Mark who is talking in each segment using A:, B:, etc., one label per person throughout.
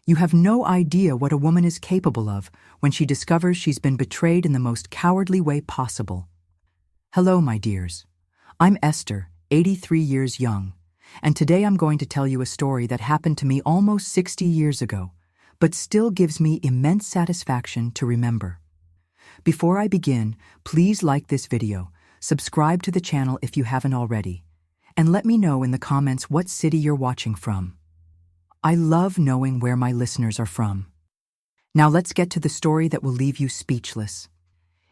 A: You have no idea what a woman is capable of when she discovers she's been betrayed in the most cowardly way possible. Hello, my dears. I'm Esther, 83 years young, and today I'm going to tell you a story that happened to me almost 60 years ago, but still gives me immense satisfaction to remember. Before I begin, please like this video, subscribe to the channel if you haven't already, and let me know in the comments what city you're watching from. I love knowing where my listeners are from. Now let's get to the story that will leave you speechless.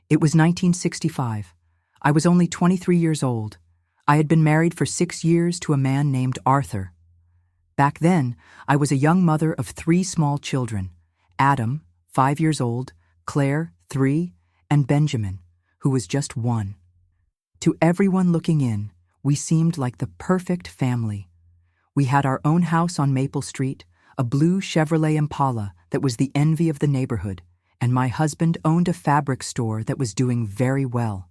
A: It was 1965. I was only 23 years old. I had been married for 6 years to a man named Arthur. Back then, I was a young mother of 3 small children: Adam, 5 years old, Claire, 3, and Benjamin, who was just 1. To everyone looking in, we seemed like the perfect family. We had our own house on Maple Street, a blue Chevrolet Impala that was the envy of the neighborhood, and my husband owned a fabric store that was doing very well.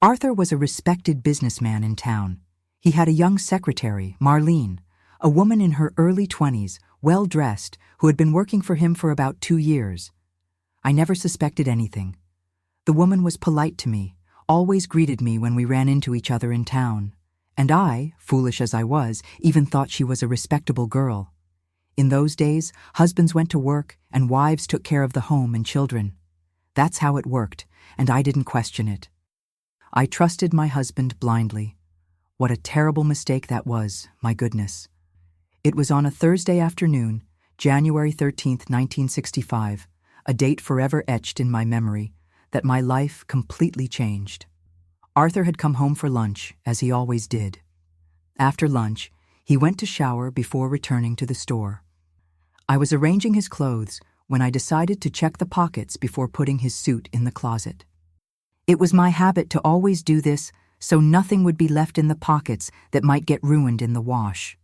A: Arthur was a respected businessman in town. He had a young secretary, Marlene, a woman in her early 20s, well-dressed, who had been working for him for about 2 years. I never suspected anything. The woman was polite to me, always greeted me when we ran into each other in town. And I, foolish as I was, even thought she was a respectable girl. In those days, husbands went to work and wives took care of the home and children. That's how it worked, and I didn't question it. I trusted my husband blindly. What a terrible mistake that was, my goodness. It was on a Thursday afternoon, January 13th, 1965, a date forever etched in my memory, that my life completely changed. Arthur had come home for lunch, as he always did. After lunch, he went to shower before returning to the store. I was arranging his clothes when I decided to check the pockets before putting his suit in the closet. It was my habit to always do this so nothing would be left in the pockets that might get ruined in the wash.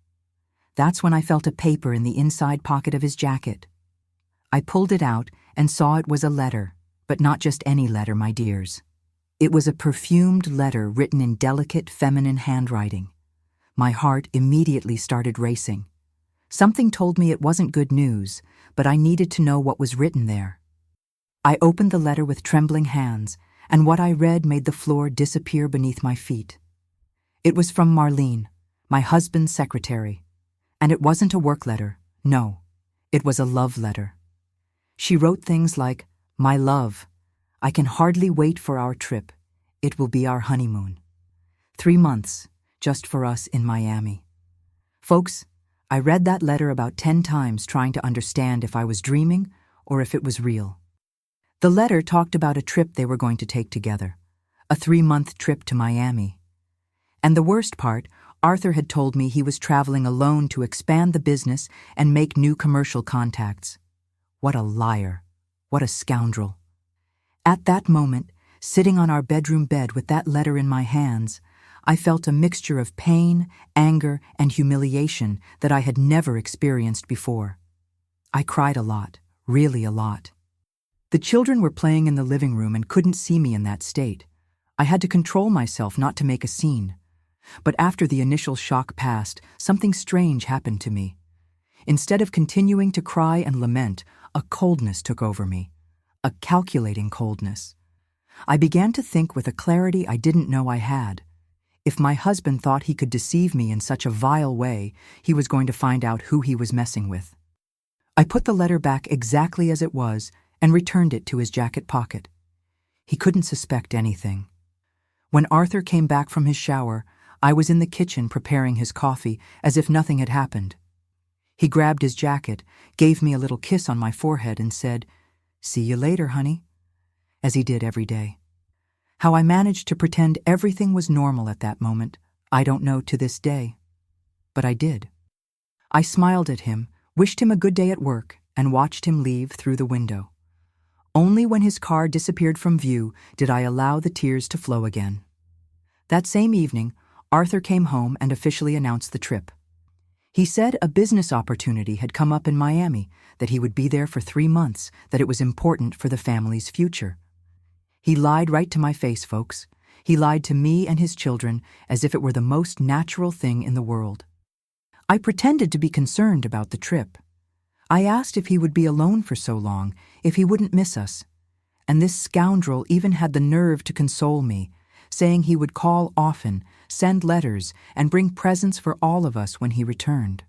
A: That's when I felt a paper in the inside pocket of his jacket. I pulled it out and saw it was a letter, but not just any letter, my dears. It was a perfumed letter written in delicate feminine handwriting. My heart immediately started racing. Something told me it wasn't good news, but I needed to know what was written there. I opened the letter with trembling hands, and what I read made the floor disappear beneath my feet. It was from Marlene, my husband's secretary, and it wasn't a work letter. No, it was a love letter. She wrote things like, "My love, I can hardly wait for our trip. It will be our honeymoon. 3 months, just for us in Miami." Folks, I read that letter about 10 times trying to understand if I was dreaming or if it was real. The letter talked about a trip they were going to take together, a 3-month trip to Miami. And the worst part, Arthur had told me he was traveling alone to expand the business and make new commercial contacts. What a liar. What a scoundrel. At that moment, sitting on our bedroom bed with that letter in my hands, I felt a mixture of pain, anger, and humiliation that I had never experienced before. I cried a lot, really a lot. The children were playing in the living room and couldn't see me in that state. I had to control myself not to make a scene. But after the initial shock passed, something strange happened to me. Instead of continuing to cry and lament, a coldness took over me. A calculating coldness. I began to think with a clarity I didn't know I had. If my husband thought he could deceive me in such a vile way, he was going to find out who he was messing with. I put the letter back exactly as it was and returned it to his jacket pocket. He couldn't suspect anything. When Arthur came back from his shower, I was in the kitchen preparing his coffee as if nothing had happened. He grabbed his jacket, gave me a little kiss on my forehead and said, "See you later, honey," as he did every day. How I managed to pretend everything was normal at that moment, I don't know to this day. But I did. I smiled at him, wished him a good day at work, and watched him leave through the window. Only when his car disappeared from view did I allow the tears to flow again. That same evening, Arthur came home and officially announced the trip. He said a business opportunity had come up in Miami, that he would be there for 3 months, that it was important for the family's future. He lied right to my face, folks. He lied to me and his children as if it were the most natural thing in the world. I pretended to be concerned about the trip. I asked if he would be alone for so long, if he wouldn't miss us. And this scoundrel even had the nerve to console me, saying he would call often, send letters, and bring presents for all of us when he returned.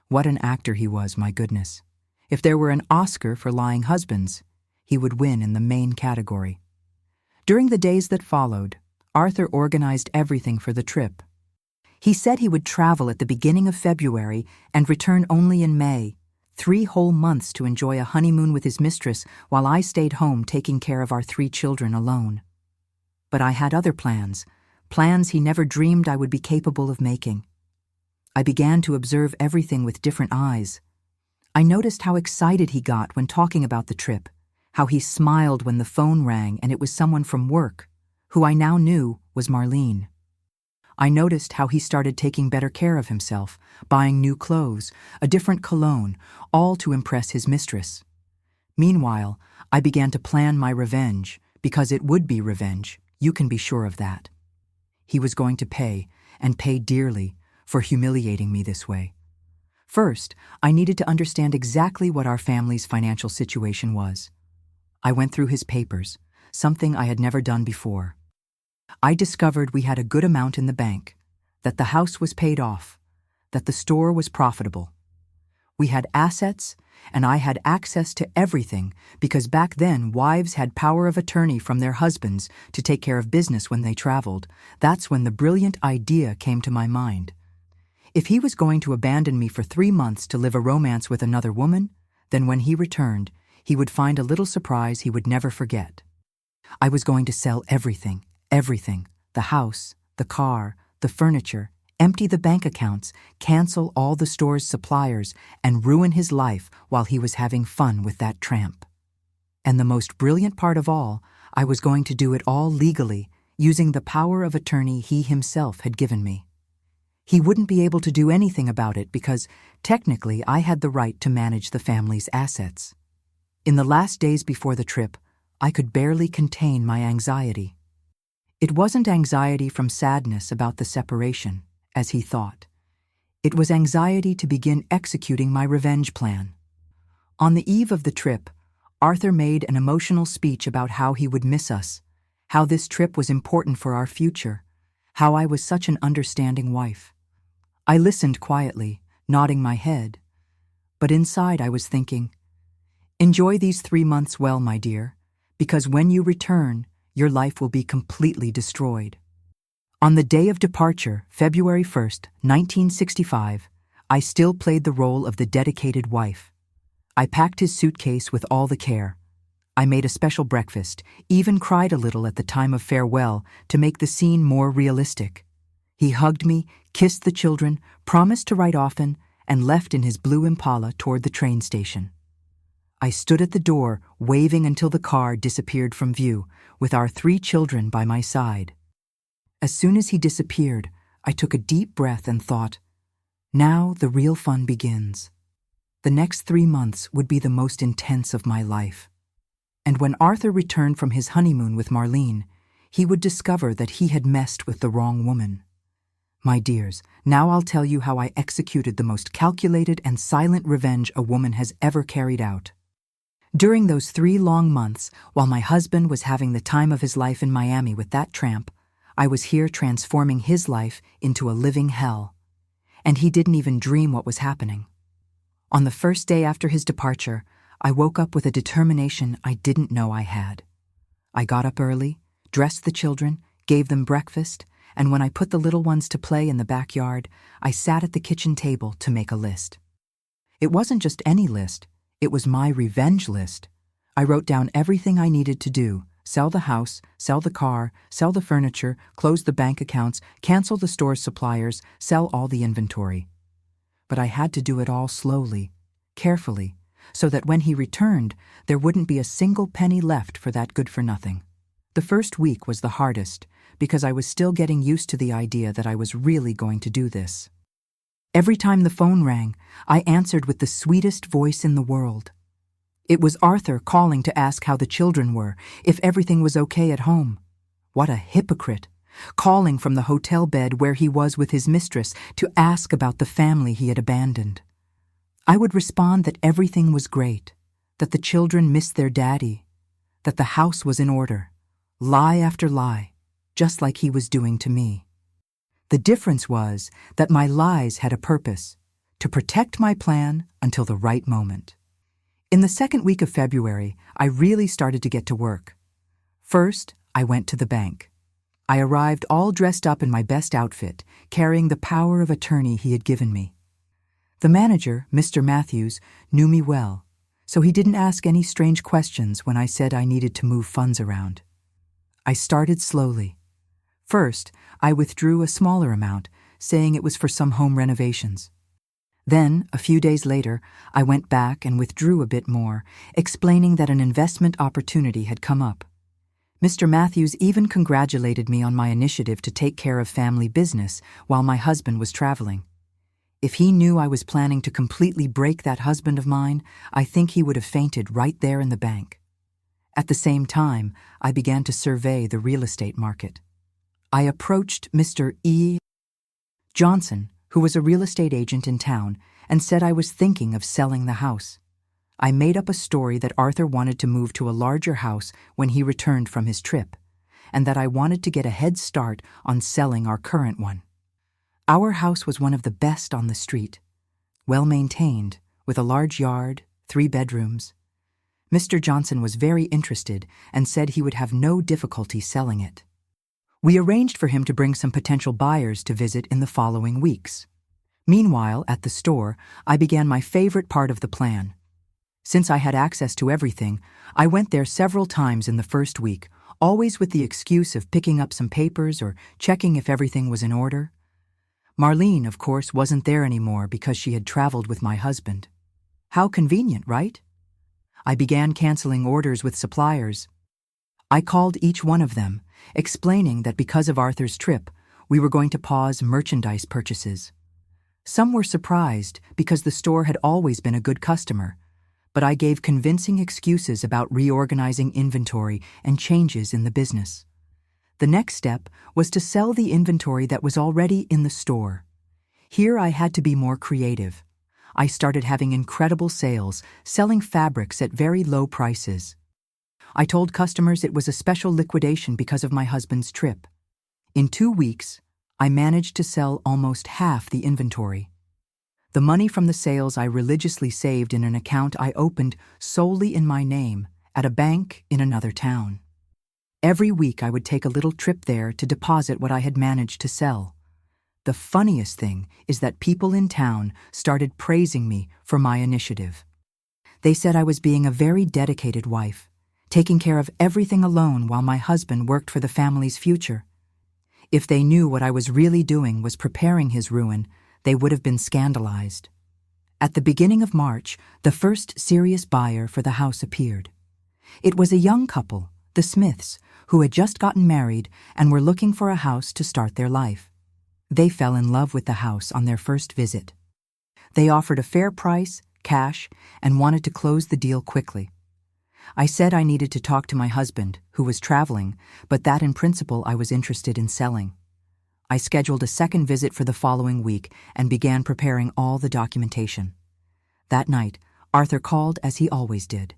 A: What an actor he was, my goodness. If there were an Oscar for lying husbands, he would win in the main category. During the days that followed, Arthur organized everything for the trip. He said he would travel at the beginning of February and return only in May, 3 whole months to enjoy a honeymoon with his mistress while I stayed home taking care of our 3 children alone. But I had other plans he never dreamed I would be capable of making. I began to observe everything with different eyes. I noticed how excited he got when talking about the trip, how he smiled when the phone rang and it was someone from work, who I now knew was Marlene. I noticed how he started taking better care of himself, buying new clothes, a different cologne, all to impress his mistress. Meanwhile, I began to plan my revenge, because it would be revenge, you can be sure of that. He was going to pay, and pay dearly, for humiliating me this way. First, I needed to understand exactly what our family's financial situation was. I went through his papers, something I had never done before. I discovered we had a good amount in the bank, that the house was paid off, that the store was profitable. We had assets, and I had access to everything because back then wives had power of attorney from their husbands to take care of business when they traveled. That's when the brilliant idea came to my mind. If he was going to abandon me for 3 months to live a romance with another woman, then when he returned, he would find a little surprise he would never forget. I was going to sell everything, the house, the car, the furniture, empty the bank accounts, cancel all the store's suppliers, and ruin his life while he was having fun with that tramp. And the most brilliant part of all, I was going to do it all legally, using the power of attorney he himself had given me. He wouldn't be able to do anything about it because, technically, I had the right to manage the family's assets. In the last days before the trip, I could barely contain my anxiety. It wasn't anxiety from sadness about the separation, as he thought. It was anxiety to begin executing my revenge plan. On the eve of the trip, Arthur made an emotional speech about how he would miss us, how this trip was important for our future, how I was such an understanding wife. I listened quietly, nodding my head, but inside I was thinking, enjoy these 3 months well, my dear, because when you return, your life will be completely destroyed. On the day of departure, February 1st, 1965, I still played the role of the dedicated wife. I packed his suitcase with all the care. I made a special breakfast, even cried a little at the time of farewell to make the scene more realistic. He hugged me, kissed the children, promised to write often, and left in his blue Impala toward the train station. I stood at the door, waving until the car disappeared from view, with our 3 children by my side. As soon as he disappeared, I took a deep breath and thought, now the real fun begins. The next 3 months would be the most intense of my life. And when Arthur returned from his honeymoon with Marlene, he would discover that he had messed with the wrong woman. My dears, now I'll tell you how I executed the most calculated and silent revenge a woman has ever carried out. During those 3 long months, while my husband was having the time of his life in Miami with that tramp, I was here transforming his life into a living hell. And he didn't even dream what was happening. On the first day after his departure, I woke up with a determination I didn't know I had. I got up early, dressed the children, gave them breakfast, and when I put the little ones to play in the backyard, I sat at the kitchen table to make a list. It wasn't just any list. It was my revenge list. I wrote down everything I needed to do: sell the house, sell the car, sell the furniture, close the bank accounts, cancel the store's suppliers, sell all the inventory. But I had to do it all slowly, carefully, so that when he returned, there wouldn't be a single penny left for that good-for-nothing. The first week was the hardest, because I was still getting used to the idea that I was really going to do this. Every time the phone rang, I answered with the sweetest voice in the world. It was Arthur calling to ask how the children were, if everything was okay at home. What a hypocrite, calling from the hotel bed where he was with his mistress to ask about the family he had abandoned. I would respond that everything was great, that the children missed their daddy, that the house was in order, lie after lie, just like he was doing to me. The difference was that my lies had a purpose, to protect my plan until the right moment. In the second week of February, I really started to get to work. First, I went to the bank. I arrived all dressed up in my best outfit, carrying the power of attorney he had given me. The manager, Mr. Matthews, knew me well, so he didn't ask any strange questions when I said I needed to move funds around. I started slowly. First, I withdrew a smaller amount, saying it was for some home renovations. Then, a few days later, I went back and withdrew a bit more, explaining that an investment opportunity had come up. Mr. Matthews even congratulated me on my initiative to take care of family business while my husband was traveling. If he knew I was planning to completely break that husband of mine, I think he would have fainted right there in the bank. At the same time, I began to survey the real estate market. I approached Mr. E. Johnson, who was a real estate agent in town, and said I was thinking of selling the house. I made up a story that Arthur wanted to move to a larger house when he returned from his trip, and that I wanted to get a head start on selling our current one. Our house was one of the best on the street, well maintained, with a large yard, 3 bedrooms. Mr. Johnson was very interested and said he would have no difficulty selling it. We arranged for him to bring some potential buyers to visit in the following weeks. Meanwhile, at the store, I began my favorite part of the plan. Since I had access to everything, I went there several times in the first week, always with the excuse of picking up some papers or checking if everything was in order. Marlene, of course, wasn't there anymore because she had traveled with my husband. How convenient, right? I began canceling orders with suppliers. I called each one of them, explaining that because of Arthur's trip, we were going to pause merchandise purchases. Some were surprised because the store had always been a good customer, but I gave convincing excuses about reorganizing inventory and changes in the business. The next step was to sell the inventory that was already in the store. Here I had to be more creative. I started having incredible sales, selling fabrics at very low prices. I told customers it was a special liquidation because of my husband's trip. In 2 weeks, I managed to sell almost half the inventory. The money from the sales I religiously saved in an account I opened solely in my name at a bank in another town. Every week I would take a little trip there to deposit what I had managed to sell. The funniest thing is that people in town started praising me for my initiative. They said I was being a very dedicated wife, taking care of everything alone while my husband worked for the family's future. If they knew what I was really doing was preparing his ruin, they would have been scandalized. At the beginning of March, the first serious buyer for the house appeared. It was a young couple, the Smiths, who had just gotten married and were looking for a house to start their life. They fell in love with the house on their first visit. They offered a fair price, cash, and wanted to close the deal quickly. I said I needed to talk to my husband, who was traveling, but that in principle I was interested in selling. I scheduled a second visit for the following week and began preparing all the documentation. That night, Arthur called as he always did.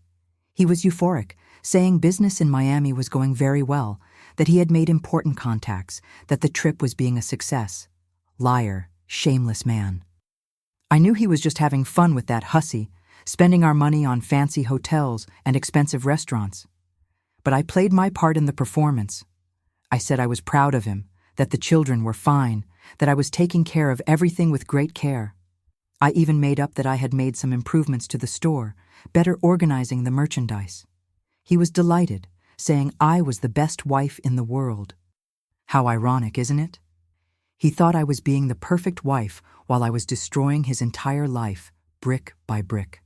A: He was euphoric, saying business in Miami was going very well, that he had made important contacts, that the trip was being a success. Liar, shameless man. I knew he was just having fun with that hussy, spending our money on fancy hotels and expensive restaurants. But I played my part in the performance. I said I was proud of him, that the children were fine, that I was taking care of everything with great care. I even made up that I had made some improvements to the store, better organizing the merchandise. He was delighted, saying I was the best wife in the world. How ironic, isn't it? He thought I was being the perfect wife while I was destroying his entire life, brick by brick.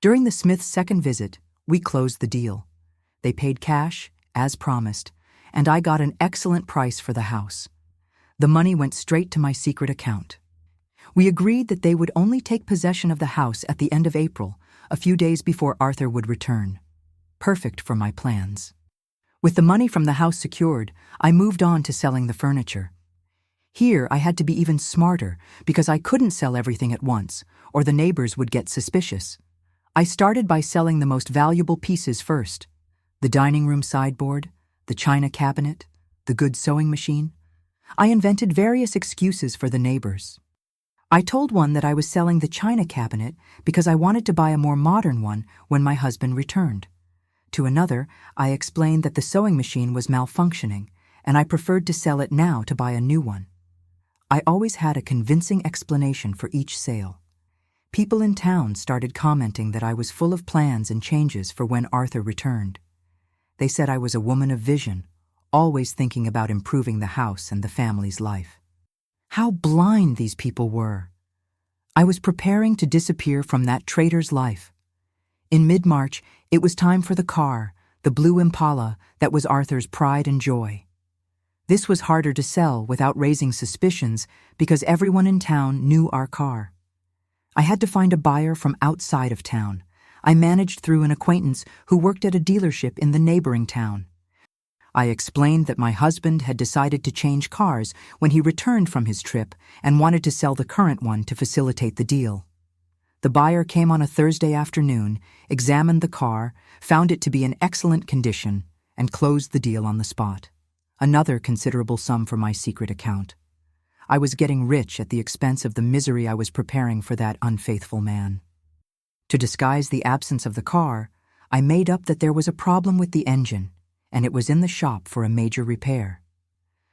A: During the Smiths' second visit, we closed the deal. They paid cash, as promised, and I got an excellent price for the house. The money went straight to my secret account. We agreed that they would only take possession of the house at the end of April, a few days before Arthur would return. Perfect for my plans. With the money from the house secured, I moved on to selling the furniture. Here I had to be even smarter because I couldn't sell everything at once, or the neighbors would get suspicious. I started by selling the most valuable pieces first: the dining room sideboard, the china cabinet, the good sewing machine. I invented various excuses for the neighbors. I told one that I was selling the china cabinet because I wanted to buy a more modern one when my husband returned. To another, I explained that the sewing machine was malfunctioning, and I preferred to sell it now to buy a new one. I always had a convincing explanation for each sale. People in town started commenting that I was full of plans and changes for when Arthur returned. They said I was a woman of vision, always thinking about improving the house and the family's life. How blind these people were! I was preparing to disappear from that traitor's life. In mid-March, it was time for the car, the blue Impala that was Arthur's pride and joy. This was harder to sell without raising suspicions because everyone in town knew our car. I had to find a buyer from outside of town. I managed through an acquaintance who worked at a dealership in the neighboring town. I explained that my husband had decided to change cars when he returned from his trip and wanted to sell the current one to facilitate the deal. The buyer came on a Thursday afternoon, examined the car, found it to be in excellent condition, and closed the deal on the spot. Another considerable sum for my secret account. I was getting rich at the expense of the misery I was preparing for that unfaithful man. To disguise the absence of the car, I made up that there was a problem with the engine, and it was in the shop for a major repair.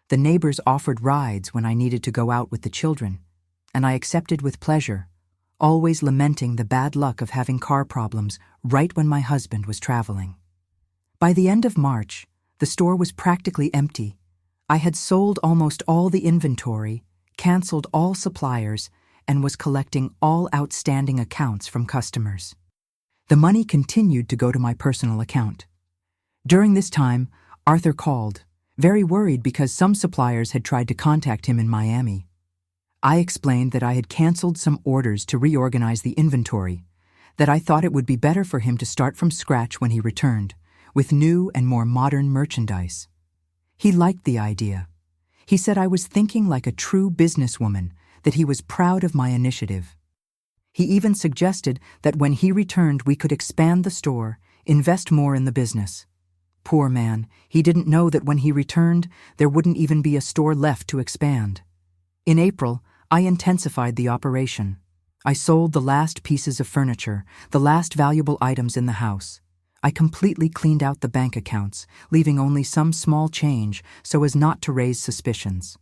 A: The neighbors offered rides when I needed to go out with the children, and I accepted with pleasure, always lamenting the bad luck of having car problems right when my husband was traveling. By the end of March, the store was practically empty. I had sold almost all the inventory, canceled all suppliers, and was collecting all outstanding accounts from customers. The money continued to go to my personal account. During this time, Arthur called, very worried because some suppliers had tried to contact him in Miami. I explained that I had canceled some orders to reorganize the inventory, that I thought it would be better for him to start from scratch when he returned, with new and more modern merchandise. He liked the idea. He said I was thinking like a true businesswoman, that he was proud of my initiative. He even suggested that when he returned we could expand the store, invest more in the business. Poor man, he didn't know that when he returned, there wouldn't even be a store left to expand. In April, I intensified the operation. I sold the last pieces of furniture, the last valuable items in the house. I completely cleaned out the bank accounts, leaving only some small change so as not to raise suspicions.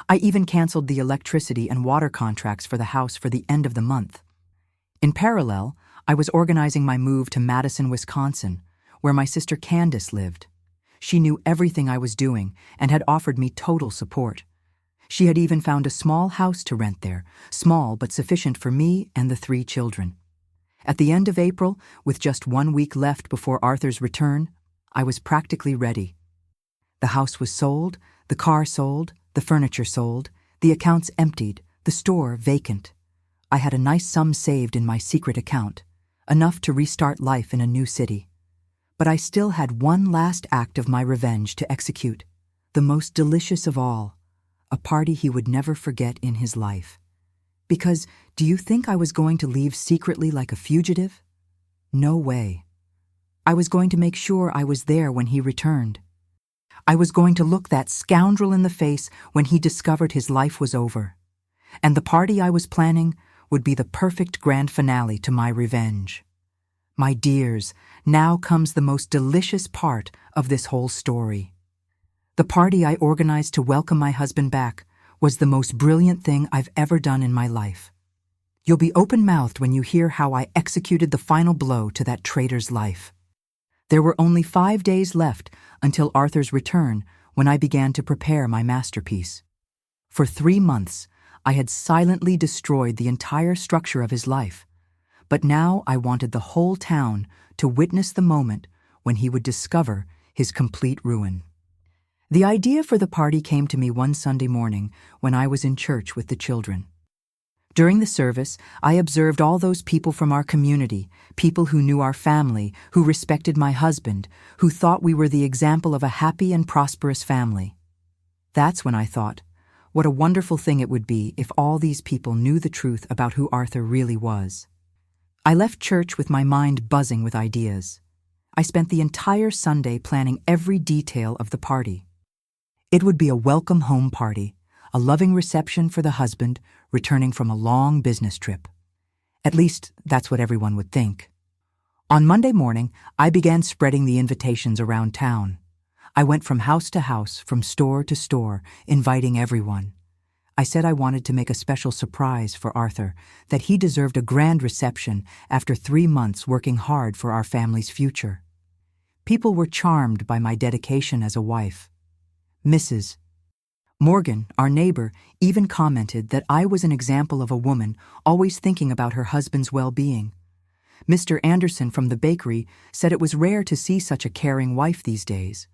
A: I even canceled the electricity and water contracts for the house for the end of the month. In parallel, I was organizing my move to Madison, Wisconsin, where my sister Candace lived. She knew everything I was doing and had offered me total support. She had even found a small house to rent there, small but sufficient for me and the 3 children. At the end of April, with just 1 week left before Arthur's return, I was practically ready. The house was sold, the car sold, the furniture sold, the accounts emptied, the store vacant. I had a nice sum saved in my secret account, enough to restart life in a new city. But I still had one last act of my revenge to execute, the most delicious of all, a party he would never forget in his life. Because, do you think I was going to leave secretly like a fugitive? No way. I was going to make sure I was there when he returned. I was going to look that scoundrel in the face when he discovered his life was over. And the party I was planning would be the perfect grand finale to my revenge. My dears, now comes the most delicious part of this whole story. The party I organized to welcome my husband back was the most brilliant thing I've ever done in my life. You'll be open-mouthed when you hear how I executed the final blow to that traitor's life. There were only 5 days left until Arthur's return when I began to prepare my masterpiece. For 3 months, I had silently destroyed the entire structure of his life, but now I wanted the whole town to witness the moment when he would discover his complete ruin. The idea for the party came to me one Sunday morning when I was in church with the children. During the service, I observed all those people from our community, people who knew our family, who respected my husband, who thought we were the example of a happy and prosperous family. That's when I thought, What a wonderful thing it would be if all these people knew the truth about who Arthur really was. I left church with my mind buzzing with ideas. I spent the entire Sunday planning every detail of the party. It would be a welcome home party, a loving reception for the husband returning from a long business trip. At least, that's what everyone would think. On Monday morning, I began spreading the invitations around town. I went from house to house, from store to store, inviting everyone. I said I wanted to make a special surprise for Arthur, that he deserved a grand reception after 3 months working hard for our family's future. People were charmed by my dedication as a wife. Mrs. Morgan, our neighbor, even commented that I was an example of a woman always thinking about her husband's well-being. Mr. Anderson from the bakery said it was rare to see such a caring wife these days.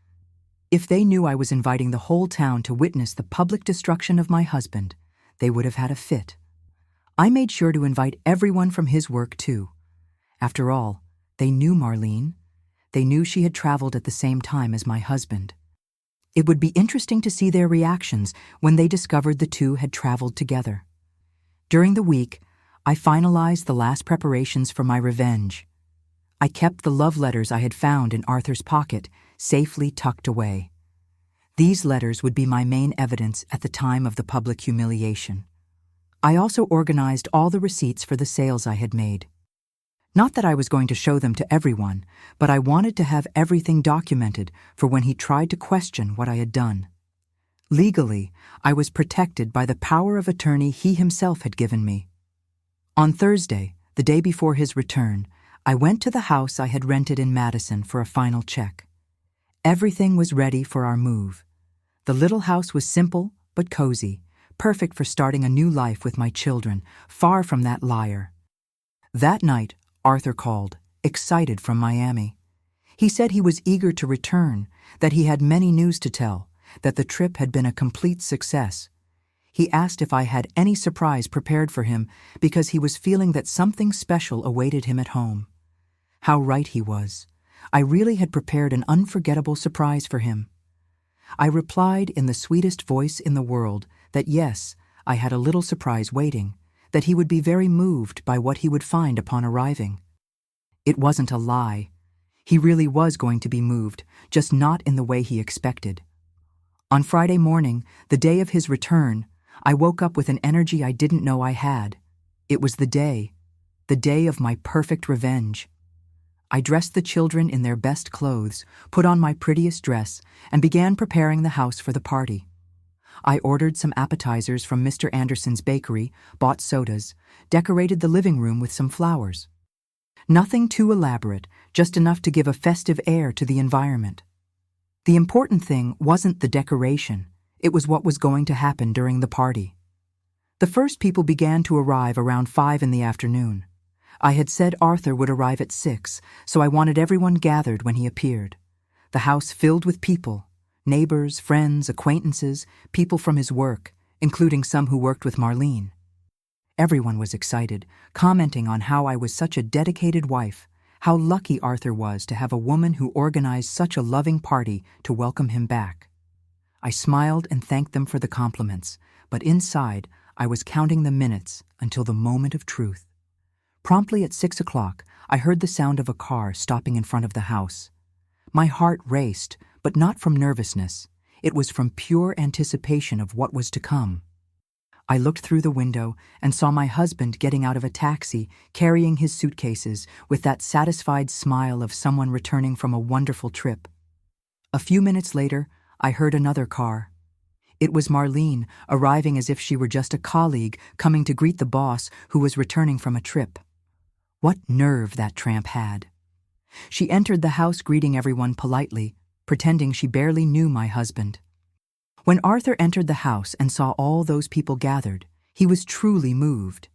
A: If they knew I was inviting the whole town to witness the public destruction of my husband, they would have had a fit. I made sure to invite everyone from his work too. After all, they knew Marlene. They knew she had traveled at the same time as my husband. It would be interesting to see their reactions when they discovered the two had traveled together. During the week, I finalized the last preparations for my revenge. I kept the love letters I had found in Arthur's pocket safely tucked away. These letters would be my main evidence at the time of the public humiliation. I also organized all the receipts for the sales I had made. Not that I was going to show them to everyone, but I wanted to have everything documented for when he tried to question what I had done. Legally, I was protected by the power of attorney he himself had given me. On Thursday, the day before his return, I went to the house I had rented in Madison for a final check. Everything was ready for our move. The little house was simple but cozy, perfect for starting a new life with my children, far from that liar. That night, Arthur called, excited from Miami. He said he was eager to return, that he had many news to tell, that the trip had been a complete success. He asked if I had any surprise prepared for him because he was feeling that something special awaited him at home. How right he was. I really had prepared an unforgettable surprise for him. I replied in the sweetest voice in the world that yes, I had a little surprise waiting, that he would be very moved by what he would find upon arriving. It wasn't a lie. He really was going to be moved, just not in the way he expected. On Friday morning, the day of his return, I woke up with an energy I didn't know I had. It was the day of my perfect revenge. I dressed the children in their best clothes, put on my prettiest dress, and began preparing the house for the party. I ordered some appetizers from Mr. Anderson's bakery, bought sodas, decorated the living room with some flowers. Nothing too elaborate, just enough to give a festive air to the environment. The important thing wasn't the decoration, it was what was going to happen during the party. The first people began to arrive around 5 in the afternoon. I had said Arthur would arrive at 6, so I wanted everyone gathered when he appeared. The house filled with people, neighbors, friends, acquaintances, people from his work, including some who worked with Marlene. Everyone was excited, commenting on how I was such a dedicated wife, how lucky Arthur was to have a woman who organized such a loving party to welcome him back. I smiled and thanked them for the compliments, but inside I was counting the minutes until the moment of truth. Promptly at 6 o'clock, I heard the sound of a car stopping in front of the house. My heart raced, but not from nervousness. It was from pure anticipation of what was to come. I looked through the window and saw my husband getting out of a taxi, carrying his suitcases, with that satisfied smile of someone returning from a wonderful trip. A few minutes later, I heard another car. It was Marlene, arriving as if she were just a colleague coming to greet the boss who was returning from a trip. What nerve that tramp had. She entered the house greeting everyone politely, pretending she barely knew my husband. When Arthur entered the house and saw all those people gathered, he was truly moved.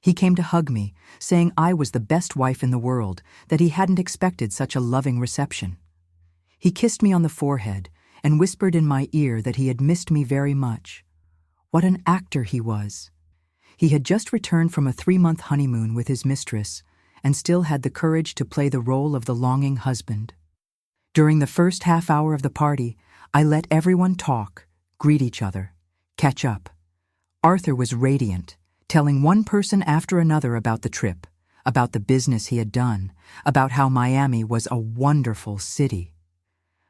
A: He came to hug me, saying I was the best wife in the world, that he hadn't expected such a loving reception. He kissed me on the forehead and whispered in my ear that he had missed me very much. What an actor he was. He had just returned from a 3-month honeymoon with his mistress and still had the courage to play the role of the longing husband. During the first half hour of the party, I let everyone talk, greet each other, Catch up. Arthur was radiant, telling one person after another about the trip, about the business he had done, about how Miami was a wonderful city.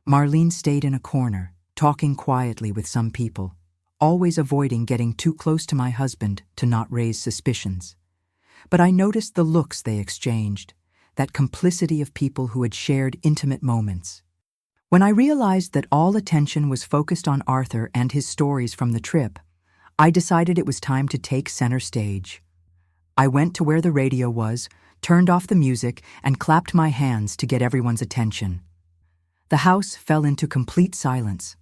A: Marlene stayed in a corner, talking quietly with some people, always avoiding getting too close to my husband to not raise suspicions. But I noticed the looks they exchanged, that complicity of people who had shared intimate moments. When I realized that all attention was focused on Arthur and his stories from the trip, I decided it was time to take center stage. I went to where the radio was, turned off the music, and clapped my hands to get everyone's attention. The house fell into complete silence.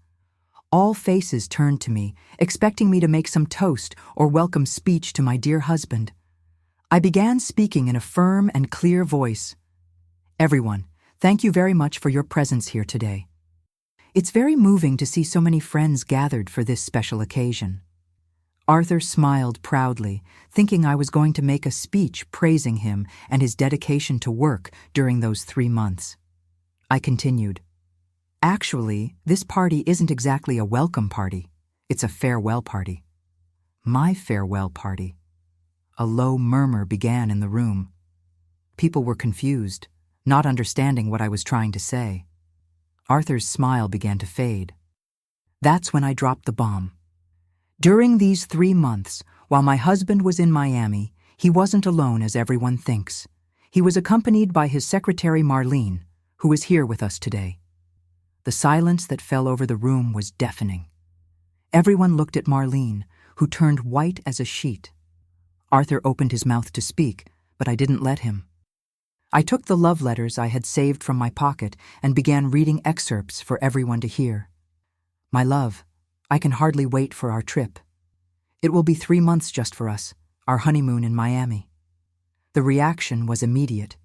A: All faces turned to me, expecting me to make some toast or welcome speech to my dear husband. I began speaking in a firm and clear voice. Everyone, thank you very much for your presence here today. It's very moving to see so many friends gathered for this special occasion. Arthur smiled proudly, thinking I was going to make a speech praising him and his dedication to work during those 3 months. I continued. Actually, this party isn't exactly a welcome party. It's a farewell party. My farewell party. A low murmur began in the room. People were confused, not understanding what I was trying to say. Arthur's smile began to fade. That's when I dropped the bomb. During these 3 months, while my husband was in Miami, he wasn't alone as everyone thinks. He was accompanied by his secretary Marlene, who is here with us today. The silence that fell over the room was deafening. Everyone looked at Marlene, who turned white as a sheet. Arthur opened his mouth to speak, but I didn't let him. I took the love letters I had saved from my pocket and began reading excerpts for everyone to hear. My love, I can hardly wait for our trip. It will be 3 months just for us, our honeymoon in Miami. The reaction was immediate.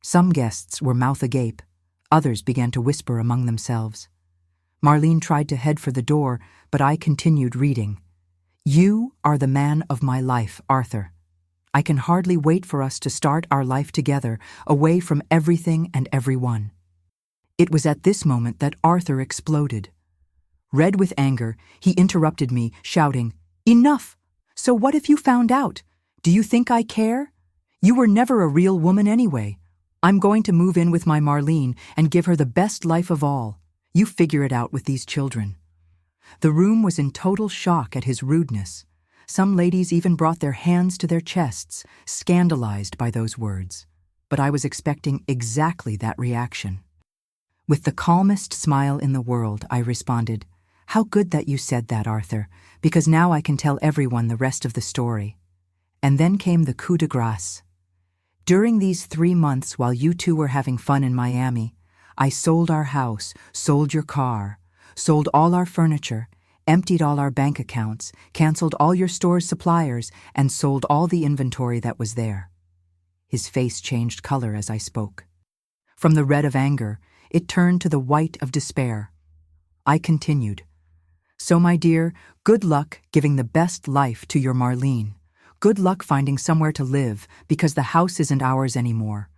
A: Some guests were mouth agape. Others began to whisper among themselves. Marlene tried to head for the door, but I continued reading. You are the man of my life, Arthur. I can hardly wait for us to start our life together, away from everything and everyone. It was at this moment that Arthur exploded. Red with anger, he interrupted me, shouting, Enough! So what if you found out? Do you think I care? You were never a real woman anyway. I'm going to move in with my Marlene and give her the best life of all. You figure it out with these children. The room was in total shock at his rudeness. Some ladies even brought their hands to their chests, scandalized by those words. But I was expecting exactly that reaction. With the calmest smile in the world, I responded, How good that you said that, Arthur, because now I can tell everyone the rest of the story. And then came the coup de grace. During these 3 months while you two were having fun in Miami, I sold our house, sold your car, sold all our furniture, emptied all our bank accounts, canceled all your store's suppliers, and sold all the inventory that was there. His face changed color as I spoke. From the red of anger, it turned to the white of despair. I continued. So, my dear, good luck giving the best life to your Marlene. Good luck finding somewhere to live because the house isn't ours anymore.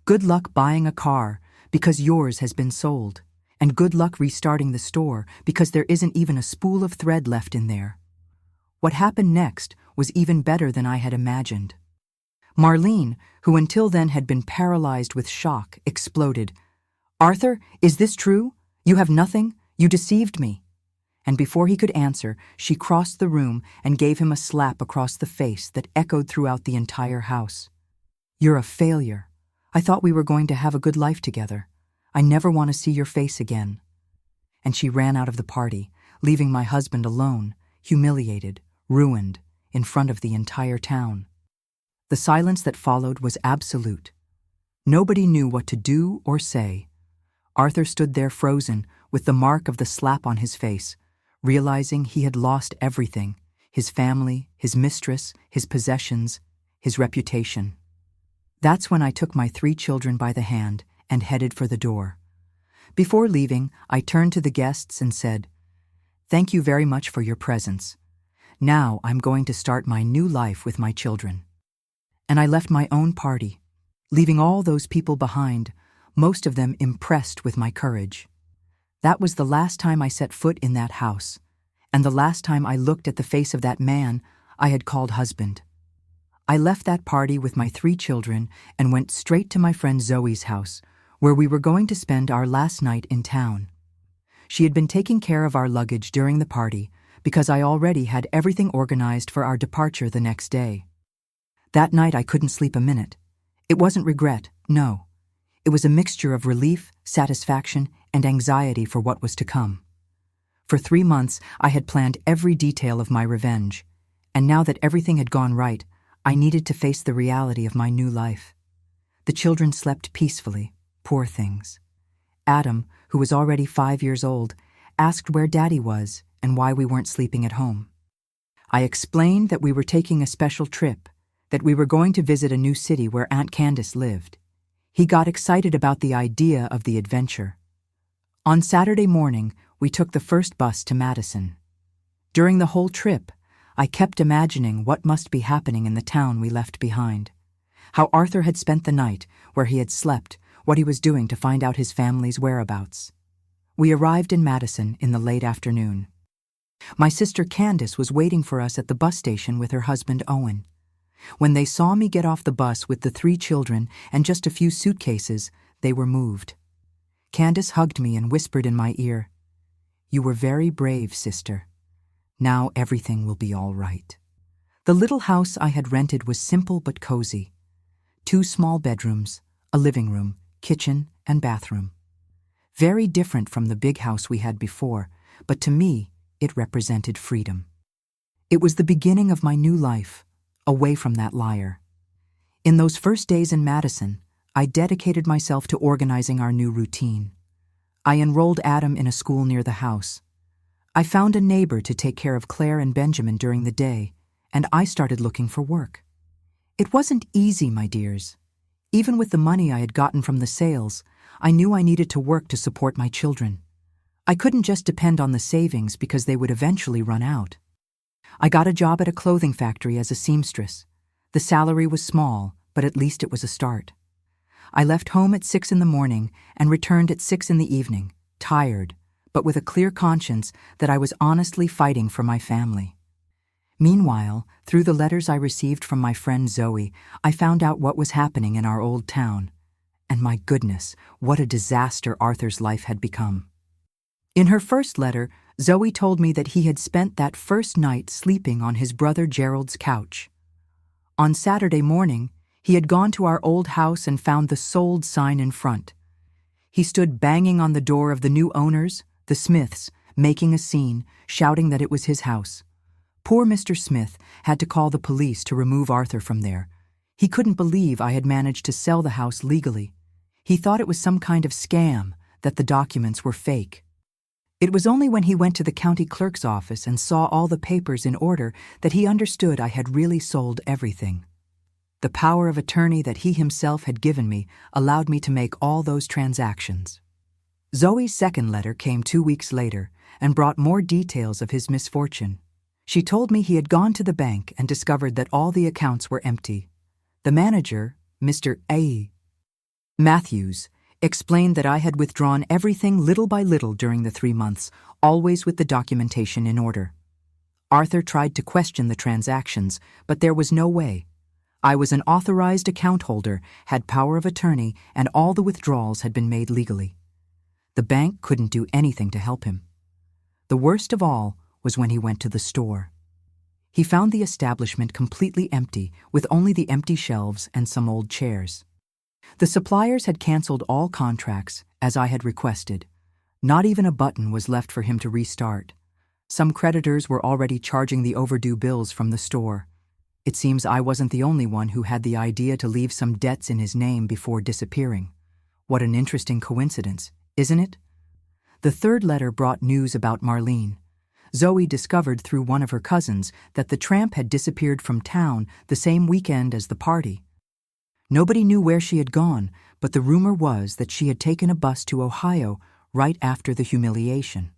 A: Good luck buying a car because yours has been sold. And good luck restarting the store because there isn't even a spool of thread left in there. What happened next was even better than I had imagined. Marlene, who until then had been paralyzed with shock, exploded. Arthur, is this true? You have nothing? You deceived me. And before he could answer, she crossed the room and gave him a slap across the face that echoed throughout the entire house. You're a failure. I thought we were going to have a good life together. I never want to see your face again. And she ran out of the party, leaving my husband alone, humiliated, ruined, in front of the entire town. The silence that followed was absolute. Nobody knew what to do or say. Arthur stood there frozen, with the mark of the slap on his face, realizing he had lost everything, his family, his mistress, his possessions, his reputation. That's when I took my 3 children by the hand and headed for the door. Before leaving, I turned to the guests and said, Thank you very much for your presence. Now I'm going to start my new life with my children. And I left my own party, leaving all those people behind, most of them impressed with my courage. That was the last time I set foot in that house, and the last time I looked at the face of that man I had called husband. I left that party with my 3 children and went straight to my friend Zoe's house, where we were going to spend our last night in town. She had been taking care of our luggage during the party because I already had everything organized for our departure the next day. That night I couldn't sleep a minute. It wasn't regret, no. It was a mixture of relief, satisfaction, and anxiety for what was to come. For 3 months I had planned every detail of my revenge, and now that everything had gone right, I needed to face the reality of my new life. The children slept peacefully, poor things. Adam, who was already 5 years old, asked where Daddy was and why we weren't sleeping at home. I explained that we were taking a special trip, that we were going to visit a new city where Aunt Candace lived. He got excited about the idea of the adventure. On Saturday morning, we took the first bus to Madison. During the whole trip, I kept imagining what must be happening in the town we left behind. How Arthur had spent the night, where he had slept, what he was doing to find out his family's whereabouts. We arrived in Madison in the late afternoon. My sister Candace was waiting for us at the bus station with her husband Owen. When they saw me get off the bus with the 3 children and just a few suitcases, they were moved. Candace hugged me and whispered in my ear, "You were very brave, sister. Now everything will be all right." The little house I had rented was simple but cozy. 2 small bedrooms, a living room, kitchen, and bathroom. Very different from the big house we had before, but to me, it represented freedom. It was the beginning of my new life, away from that liar. In those first days in Madison, I dedicated myself to organizing our new routine. I enrolled Adam in a school near the house. I found a neighbor to take care of Claire and Benjamin during the day, and I started looking for work. It wasn't easy, my dears. Even with the money I had gotten from the sales, I knew I needed to work to support my children. I couldn't just depend on the savings because they would eventually run out. I got a job at a clothing factory as a seamstress. The salary was small, but at least it was a start. I left home at 6 in the morning and returned at 6 in the evening, tired, but with a clear conscience that I was honestly fighting for my family. Meanwhile, through the letters I received from my friend Zoe, I found out what was happening in our old town. And my goodness, what a disaster Arthur's life had become. In her first letter, Zoe told me that he had spent that first night sleeping on his brother Gerald's couch. On Saturday morning, he had gone to our old house and found the sold sign in front. He stood banging on the door of the new owners, the Smiths, making a scene, shouting that it was his house. Poor Mr. Smith had to call the police to remove Arthur from there. He couldn't believe I had managed to sell the house legally. He thought it was some kind of scam, that the documents were fake. It was only when he went to the county clerk's office and saw all the papers in order that he understood I had really sold everything. The power of attorney that he himself had given me allowed me to make all those transactions. Zoe's second letter came 2 weeks later and brought more details of his misfortune. She told me he had gone to the bank and discovered that all the accounts were empty. The manager, Mr. A. Matthews, explained that I had withdrawn everything little by little during the 3 months, always with the documentation in order. Arthur tried to question the transactions, but there was no way. I was an authorized account holder, had power of attorney, and all the withdrawals had been made legally. The bank couldn't do anything to help him. The worst of all was when he went to the store. He found the establishment completely empty, with only the empty shelves and some old chairs. The suppliers had canceled all contracts, as I had requested. Not even a button was left for him to restart. Some creditors were already charging the overdue bills from the store. It seems I wasn't the only one who had the idea to leave some debts in his name before disappearing. What an interesting coincidence, isn't it? The third letter brought news about Marlene. Zoe discovered through one of her cousins that the tramp had disappeared from town the same weekend as the party. Nobody knew where she had gone, but the rumor was that she had taken a bus to Ohio right after the humiliation.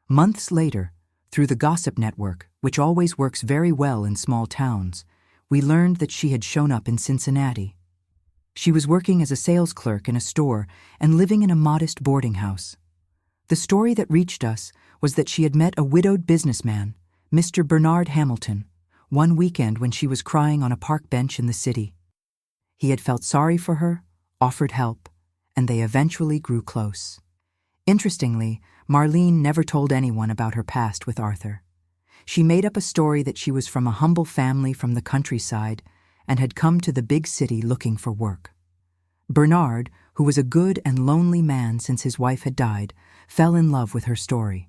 A: Months later, through the gossip network, which always works very well in small towns, we learned that she had shown up in Cincinnati. She was working as a sales clerk in a store and living in a modest boarding house. The story that reached us was that she had met a widowed businessman, Mr. Bernard Hamilton, one weekend when she was crying on a park bench in the city. He had felt sorry for her, offered help, and they eventually grew close. Interestingly, Marlene never told anyone about her past with Arthur. She made up a story that she was from a humble family from the countryside and had come to the big city looking for work. Bernard, who was a good and lonely man since his wife had died, fell in love with her story.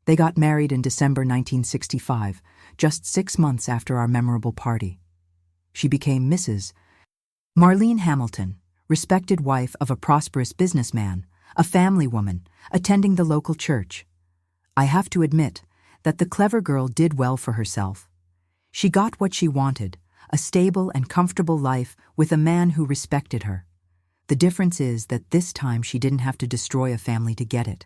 A: They got married in December 1965, just 6 months after our memorable party. She became Mrs. Marlene Hamilton, respected wife of a prosperous businessman, a family woman, attending the local church. I have to admit that the clever girl did well for herself. She got what she wanted, a stable and comfortable life with a man who respected her. The difference is that this time she didn't have to destroy a family to get it.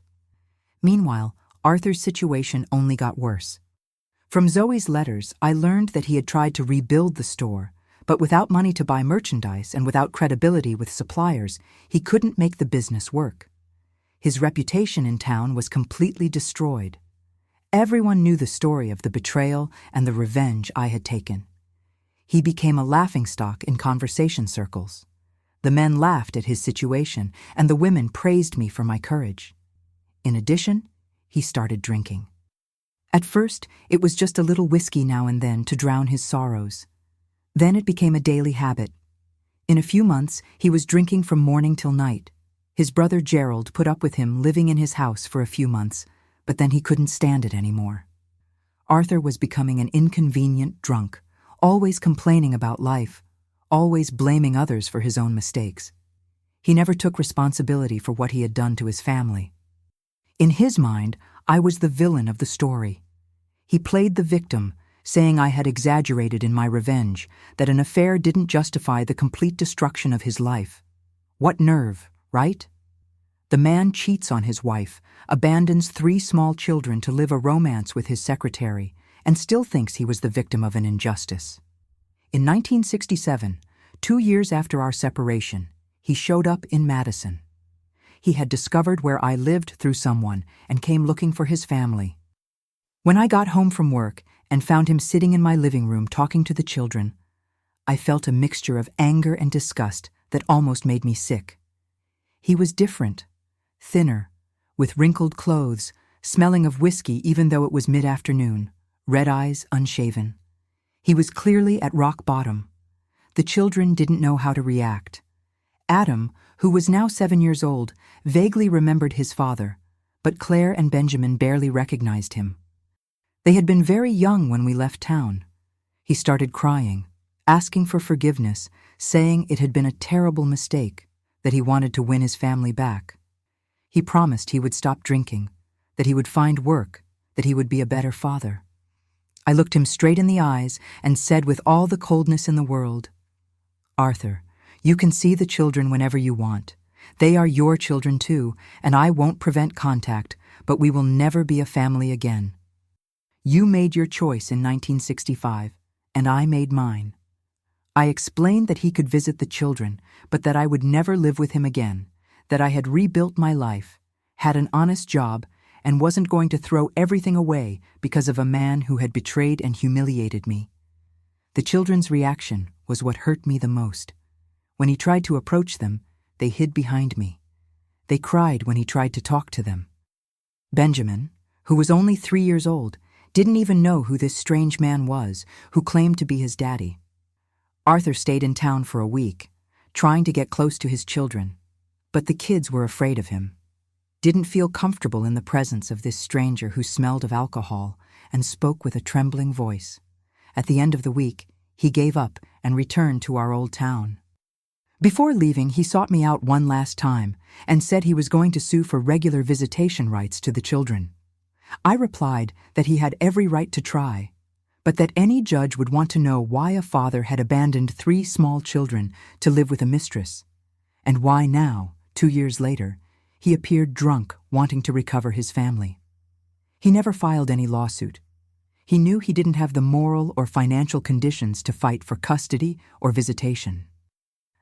A: Meanwhile, Arthur's situation only got worse. From Zoe's letters, I learned that he had tried to rebuild the store, but without money to buy merchandise and without credibility with suppliers, he couldn't make the business work. His reputation in town was completely destroyed. Everyone knew the story of the betrayal and the revenge I had taken. He became a laughingstock in conversation circles. The men laughed at his situation, and the women praised me for my courage. In addition, he started drinking. At first, it was just a little whiskey now and then to drown his sorrows. Then it became a daily habit. In a few months, he was drinking from morning till night. His brother Gerald put up with him living in his house for a few months, but then he couldn't stand it anymore. Arthur was becoming an inconvenient drunk, always complaining about life, always blaming others for his own mistakes. He never took responsibility for what he had done to his family. In his mind, I was the villain of the story. He played the victim, saying I had exaggerated in my revenge, that an affair didn't justify the complete destruction of his life. What nerve, right? The man cheats on his wife, abandons 3 small children to live a romance with his secretary, and still thinks he was the victim of an injustice. In 1967, 2 years after our separation, he showed up in Madison. He had discovered where I lived through someone and came looking for his family. When I got home from work and found him sitting in my living room talking to the children, I felt a mixture of anger and disgust that almost made me sick. He was different, thinner, with wrinkled clothes, smelling of whiskey even though it was mid-afternoon, red eyes unshaven. He was clearly at rock bottom. The children didn't know how to react. Adam, who was now 7 years old, vaguely remembered his father, but Claire and Benjamin barely recognized him. They had been very young when we left town. He started crying, asking for forgiveness, saying it had been a terrible mistake, that he wanted to win his family back. He promised he would stop drinking, that he would find work, that he would be a better father. I looked him straight in the eyes and said with all the coldness in the world, "Arthur, you can see the children whenever you want. They are your children too, and I won't prevent contact, but we will never be a family again. You made your choice in 1965, and I made mine." I explained that he could visit the children, but that I would never live with him again, that I had rebuilt my life, had an honest job, and wasn't going to throw everything away because of a man who had betrayed and humiliated me. The children's reaction was what hurt me the most. When he tried to approach them, they hid behind me. They cried when he tried to talk to them. Benjamin, who was only 3 years old, didn't even know who this strange man was who claimed to be his daddy. Arthur stayed in town for a week, trying to get close to his children, but the kids were afraid of him, didn't feel comfortable in the presence of this stranger who smelled of alcohol and spoke with a trembling voice. At the end of the week, he gave up and returned to our old town. Before leaving, he sought me out one last time and said he was going to sue for regular visitation rights to the children. I replied that he had every right to try, but that any judge would want to know why a father had abandoned 3 small children to live with a mistress, and why now, 2 years later, he appeared drunk wanting to recover his family. He never filed any lawsuit. He knew he didn't have the moral or financial conditions to fight for custody or visitation.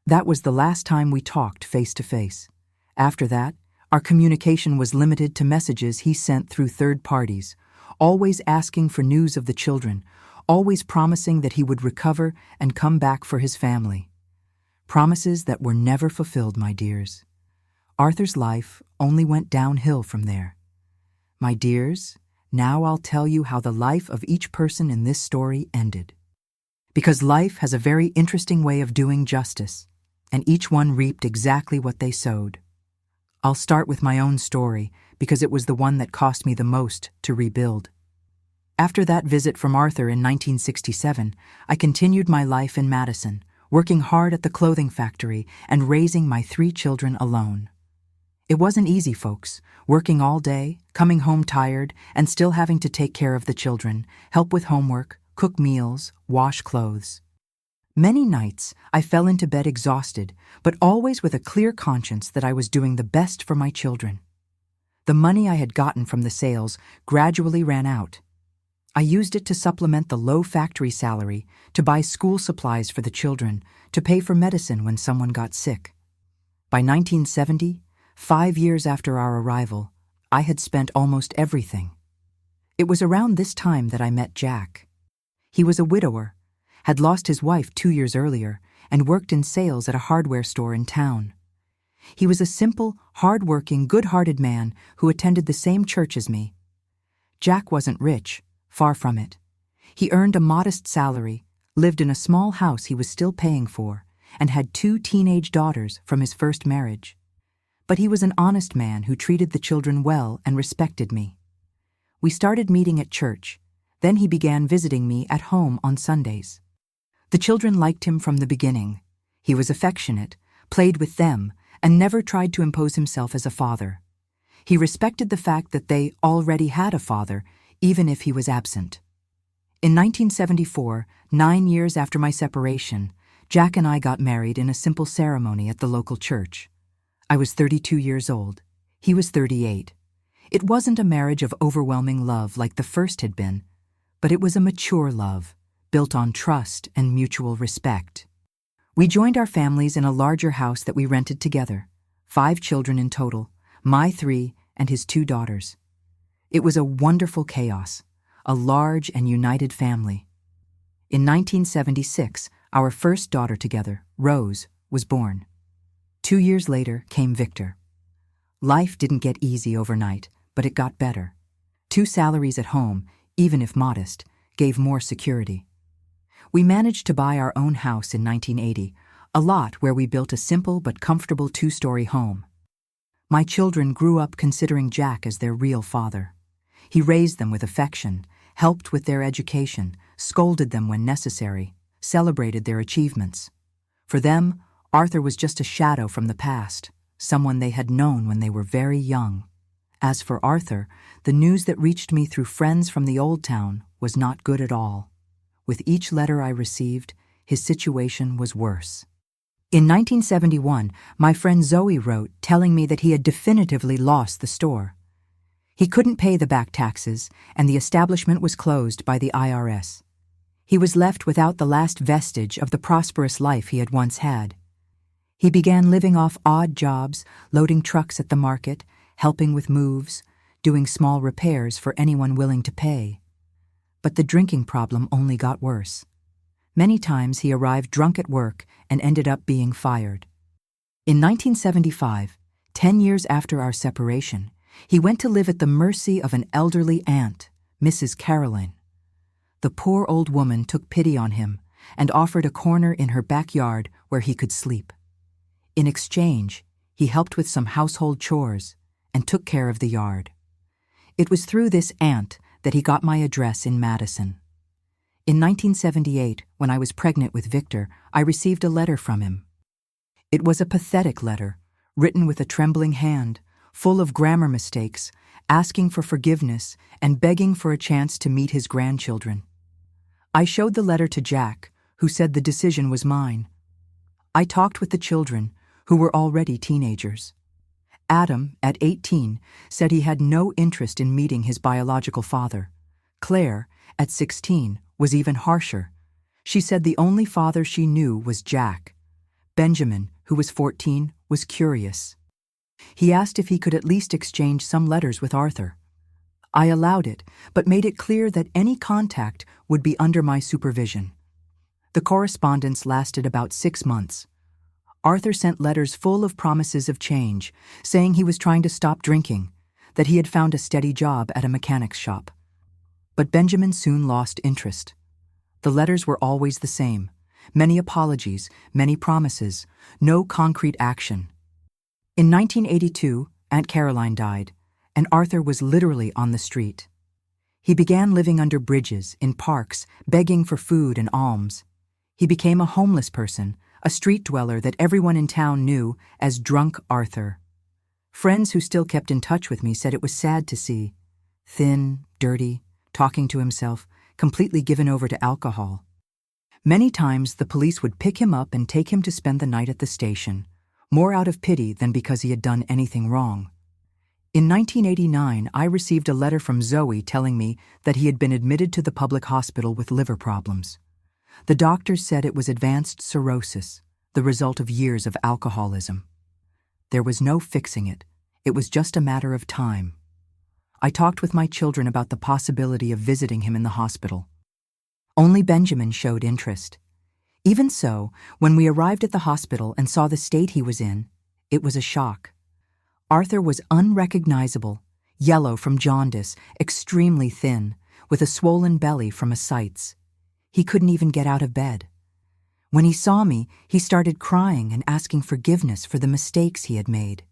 A: That was the last time we talked face to face. After that, Our communication was limited to messages he sent through third parties, always asking for news of the children, always promising that he would recover and come back for his family. Promises that were never fulfilled, my dears. Arthur's life only went downhill from there. My dears, now I'll tell you how the life of each person in this story ended. Because life has a very interesting way of doing justice, and each one reaped exactly what they sowed. I'll start with my own story because it was the one that cost me the most to rebuild. After that visit from Arthur in 1967, I continued my life in Madison, working hard at the clothing factory and raising my 3 children alone. It wasn't easy, folks, working all day, coming home tired, and still having to take care of the children, help with homework, cook meals, wash clothes. Many nights I fell into bed exhausted, but always with a clear conscience that I was doing the best for my children. The money I had gotten from the sales gradually ran out. I used it to supplement the low factory salary, to buy school supplies for the children, to pay for medicine when someone got sick. By 1970, 5 years after our arrival, I had spent almost everything. It was around this time that I met Jack. He was a widower, had lost his wife 2 years earlier, and worked in sales at a hardware store in town. He was a simple, hard-working, good-hearted man who attended the same church as me. Jack wasn't rich, far from it. He earned a modest salary, lived in a small house he was still paying for, and had 2 teenage daughters from his first marriage. But he was an honest man who treated the children well and respected me. We started meeting at church. Then he began visiting me at home on Sundays. The children liked him from the beginning. He was affectionate, played with them, and never tried to impose himself as a father. He respected the fact that they already had a father, even if he was absent. In 1974, 9 years after my separation, Jack and I got married in a simple ceremony at the local church. I was 32 years old. He was 38. It wasn't a marriage of overwhelming love like the first had been, but it was a mature love, built on trust and mutual respect. We joined our families in a larger house that we rented together, 5 children in total, my 3 and his 2 daughters. It was a wonderful chaos, a large and united family. In 1976, our first daughter together, Rose, was born. 2 years later came Victor. Life didn't get easy overnight, but it got better. 2 salaries at home, even if modest, gave more security. We managed to buy our own house in 1980, a lot where we built a simple but comfortable 2-story home. My children grew up considering Jack as their real father. He raised them with affection, helped with their education, scolded them when necessary, celebrated their achievements. For them, Arthur was just a shadow from the past, someone they had known when they were very young. As for Arthur, the news that reached me through friends from the old town was not good at all. With each letter I received, his situation was worse. In 1971, my friend Zoe wrote telling me that he had definitively lost the store. He couldn't pay the back taxes, and the establishment was closed by the IRS. He was left without the last vestige of the prosperous life he had once had. He began living off odd jobs, loading trucks at the market, helping with moves, doing small repairs for anyone willing to pay. But the drinking problem only got worse. Many times he arrived drunk at work and ended up being fired. In 1975, 10 years after our separation, he went to live at the mercy of an elderly aunt, Mrs. Caroline. The poor old woman took pity on him and offered a corner in her backyard where he could sleep. In exchange, he helped with some household chores and took care of the yard. It was through this aunt that he got my address in Madison. In 1978, when I was pregnant with Victor, I received a letter from him. It was a pathetic letter, written with a trembling hand, full of grammar mistakes, asking for forgiveness and begging for a chance to meet his grandchildren. I showed the letter to Jack, who said the decision was mine. I talked with the children, who were already teenagers. Adam, at 18, said he had no interest in meeting his biological father. Claire, at 16, was even harsher. She said the only father she knew was Jack. Benjamin, who was 14, was curious. He asked if he could at least exchange some letters with Arthur. I allowed it, but made it clear that any contact would be under my supervision. The correspondence lasted about 6 months. Arthur sent letters full of promises of change, saying he was trying to stop drinking, that he had found a steady job at a mechanic's shop. But Benjamin soon lost interest. The letters were always the same: many apologies, many promises, no concrete action. In 1982, Aunt Caroline died, and Arthur was literally on the street. He began living under bridges, in parks, begging for food and alms. He became a homeless person, a street dweller that everyone in town knew as Drunk Arthur. Friends who still kept in touch with me said it was sad to see. Thin, dirty, talking to himself, completely given over to alcohol. Many times the police would pick him up and take him to spend the night at the station, more out of pity than because he had done anything wrong. In 1989, I received a letter from Zoe telling me that he had been admitted to the public hospital with liver problems. The doctors said it was advanced cirrhosis, the result of years of alcoholism. There was no fixing it. It was just a matter of time. I talked with my children about the possibility of visiting him in the hospital. Only Benjamin showed interest. Even so, when we arrived at the hospital and saw the state he was in, it was a shock. Arthur was unrecognizable, yellow from jaundice, extremely thin, with a swollen belly from ascites. He couldn't even get out of bed. When he saw me, he started crying and asking forgiveness for the mistakes he had made.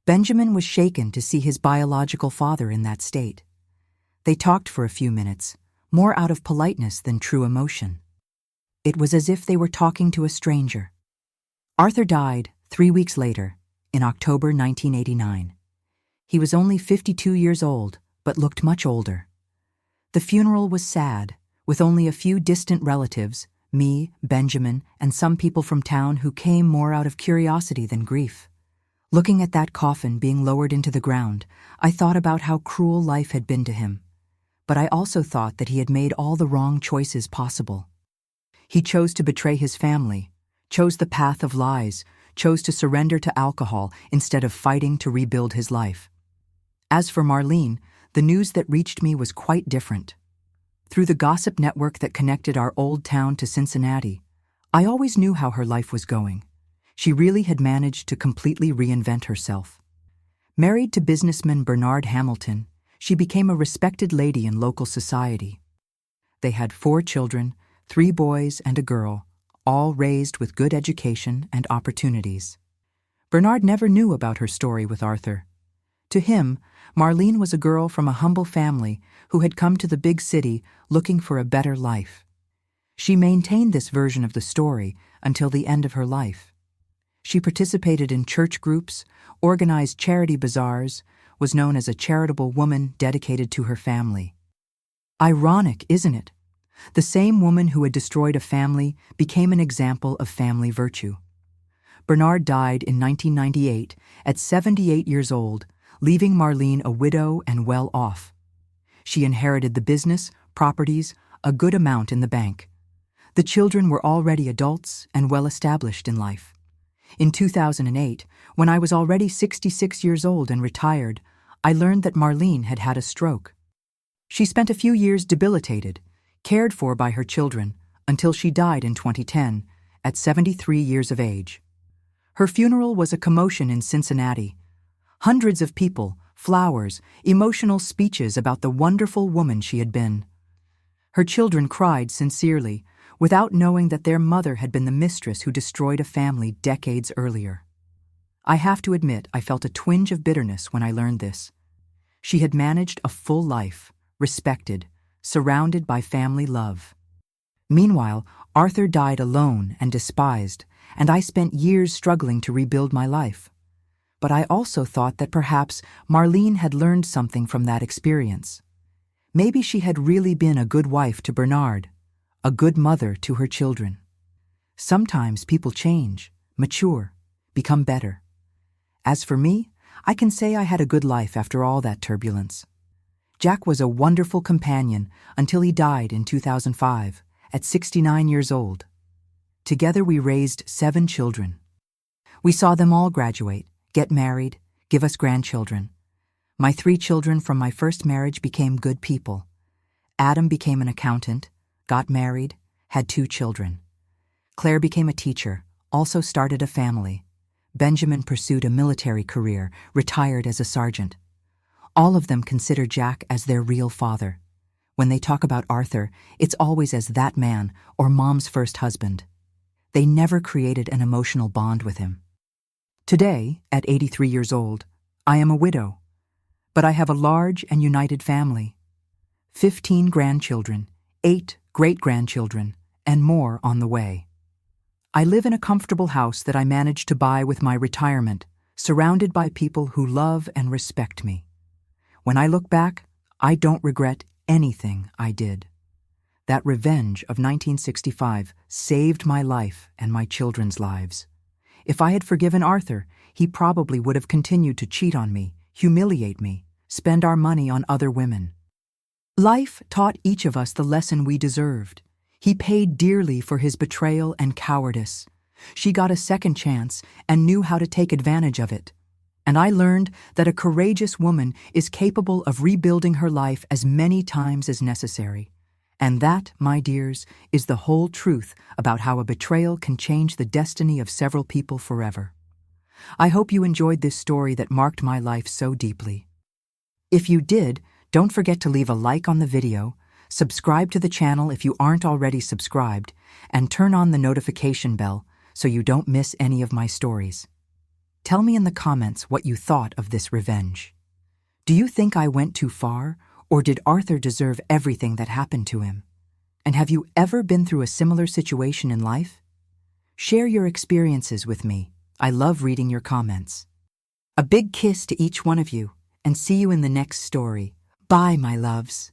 A: Benjamin was shaken to see his biological father in that state. They talked for a few minutes, more out of politeness than true emotion. It was as if they were talking to a stranger. Arthur died 3 weeks later, in October 1989. He was only 52 years old, but looked much older. The funeral was sad, with only a few distant relatives, me, Benjamin, and some people from town who came more out of curiosity than grief. Looking at that coffin being lowered into the ground, I thought about how cruel life had been to him. But I also thought that he had made all the wrong choices possible. He chose to betray his family, chose the path of lies, chose to surrender to alcohol instead of fighting to rebuild his life. As for Marlene, the news that reached me was quite different. Through the gossip network that connected our old town to Cincinnati, I always knew how her life was going. She really had managed to completely reinvent herself. Married to businessman Bernard Hamilton, she became a respected lady in local society. They had 4 children, 3 boys and a girl, all raised with good education and opportunities. Bernard never knew about her story with Arthur. To him, Marlene was a girl from a humble family who had come to the big city looking for a better life. She maintained this version of the story until the end of her life. She participated in church groups, organized charity bazaars, was known as a charitable woman dedicated to her family. Ironic, isn't it? The same woman who had destroyed a family became an example of family virtue. Bernard died in 1998 at 78 years old, leaving Marlene a widow and well off. She inherited the business, properties, a good amount in the bank. The children were already adults and well established in life. In 2008, when I was already 66 years old and retired, I learned that Marlene had had a stroke. She spent a few years debilitated, cared for by her children, until she died in 2010, at 73 years of age. Her funeral was a commotion in Cincinnati. Hundreds of people, flowers, emotional speeches about the wonderful woman she had been. Her children cried sincerely, without knowing that their mother had been the mistress who destroyed a family decades earlier. I have to admit I felt a twinge of bitterness when I learned this. She had managed a full life, respected, surrounded by family love. Meanwhile, Arthur died alone and despised, and I spent years struggling to rebuild my life. But I also thought that perhaps Marlene had learned something from that experience. Maybe she had really been a good wife to Bernard, a good mother to her children. Sometimes people change, mature, become better. As for me, I can say I had a good life after all that turbulence. Jack was a wonderful companion until he died in 2005, at 69 years old. Together we raised 7 children. We saw them all graduate, get married, Give us grandchildren. My 3 children from my first marriage became good people. Adam became an accountant, got married, had 2 children. Claire became a teacher, also started a family. Benjamin pursued a military career, retired as a sergeant. All of them consider Jack as their real father. When they talk about Arthur, it's always as that man or Mom's first husband. They never created an emotional bond with him. Today, at 83 years old, I am a widow, but I have a large and united family. 15 grandchildren, 8 great-grandchildren, and more on the way. I live in a comfortable house that I managed to buy with my retirement, surrounded by people who love and respect me. When I look back, I don't regret anything I did. That revenge of 1965 saved my life and my children's lives. If I had forgiven Arthur, he probably would have continued to cheat on me, humiliate me, spend our money on other women. Life taught each of us the lesson we deserved. He paid dearly for his betrayal and cowardice. She got a second chance and knew how to take advantage of it. And I learned that a courageous woman is capable of rebuilding her life as many times as necessary. And that, my dears, is the whole truth about how a betrayal can change the destiny of several people forever. I hope you enjoyed this story that marked my life so deeply. If you did, don't forget to leave a like on the video, subscribe to the channel if you aren't already subscribed, and turn on the notification bell so you don't miss any of my stories. Tell me in the comments what you thought of this revenge. Do you think I went too far, or did Arthur deserve everything that happened to him? And have you ever been through a similar situation in life? Share your experiences with me. I love reading your comments. A big kiss to each one of you, and see you in the next story. Bye, my loves.